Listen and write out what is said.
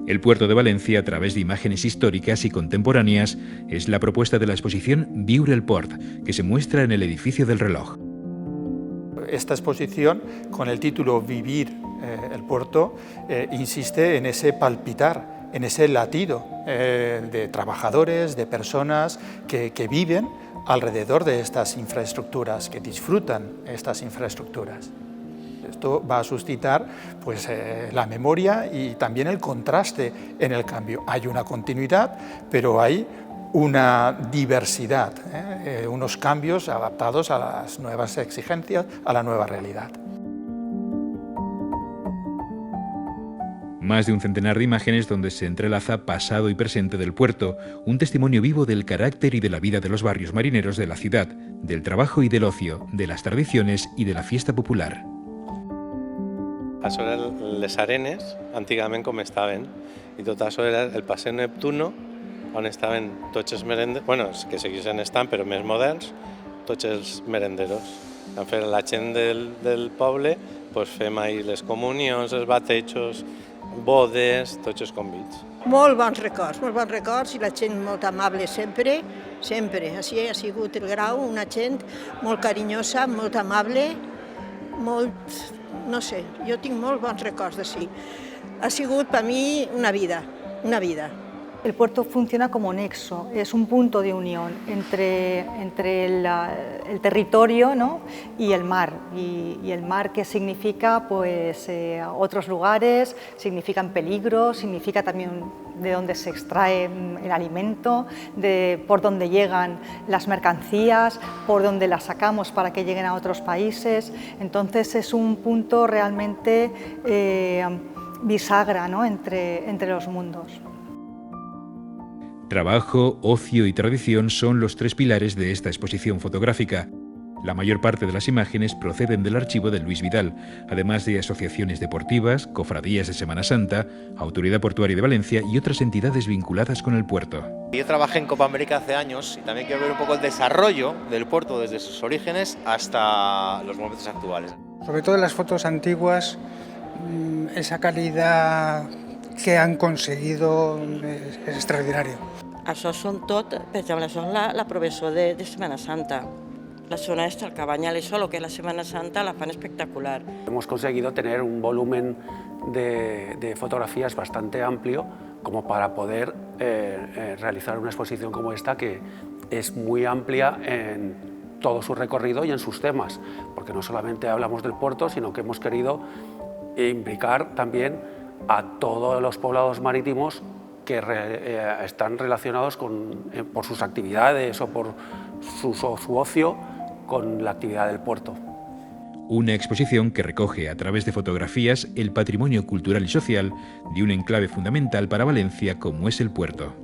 El puerto de Valencia, a través de imágenes históricas y contemporáneas, es la propuesta de la exposición Viure el Port, que se muestra en el edificio del reloj. Esta exposición, con el título Vivir el puerto, insiste en ese palpitar, en ese latido de trabajadores, de personas que viven alrededor de estas infraestructuras, que disfrutan estas infraestructuras. Esto va a suscitar pues, la memoria y también el contraste en el cambio. Hay una continuidad, pero hay una diversidad, unos cambios adaptados a las nuevas exigencias, a la nueva realidad. Más de un centenar de imágenes donde se entrelaza pasado y presente del puerto, un testimonio vivo del carácter y de la vida de los barrios marineros de la ciudad, del trabajo y del ocio, de las tradiciones y de la fiesta popular. Això eren les arenes, antigament com estaven, i tot això era el passeig Neptuno, on estaven tots els merenderos, bueno, que segueixen estant, però més moderns, tots els merenderos. La gent del poble pues, fem ahir les comunions, els batejos, bodes, tots els convits. Molt bons records i la gent molt amable sempre, sempre. Així ha sigut el Grau, una gent molt carinyosa, molt amable, molt... no sé, jo tinc molt bons records d'ací. Ha sigut per mi una vida. El puerto funciona como nexo, es un punto de unión entre el territorio, ¿no? y el mar. Y el mar, que significa pues, otros lugares, significan peligro, significa también de dónde se extrae el alimento, por dónde llegan las mercancías, por dónde las sacamos para que lleguen a otros países. Entonces es un punto realmente bisagra, ¿no? entre los mundos. Trabajo, ocio y tradición son los tres pilares de esta exposición fotográfica. La mayor parte de las imágenes proceden del archivo de Luis Vidal, además de asociaciones deportivas, cofradías de Semana Santa, Autoridad Portuaria de Valencia y otras entidades vinculadas con el puerto. Yo trabajé en Copa América hace años y también quiero ver un poco el desarrollo del puerto desde sus orígenes hasta los momentos actuales. Sobre todo en las fotos antiguas, esa calidad que han conseguido és extraordinari. Això són tot, per exemple, són la professor de Semana Santa. La zona esta, el Cabanyal, eso, lo que es la Semana Santa, la fan espectacular. Hemos conseguido tener un volumen de fotografías bastante amplio como para poder realizar una exposición como esta, que es muy amplia en todo su recorrido y en sus temas, porque no solamente hablamos del puerto, sino que hemos querido implicar también a todos los poblados marítimos que están relacionados por sus actividades o por su ocio con la actividad del puerto. Una exposición que recoge a través de fotografías el patrimonio cultural y social de un enclave fundamental para Valencia como es el puerto.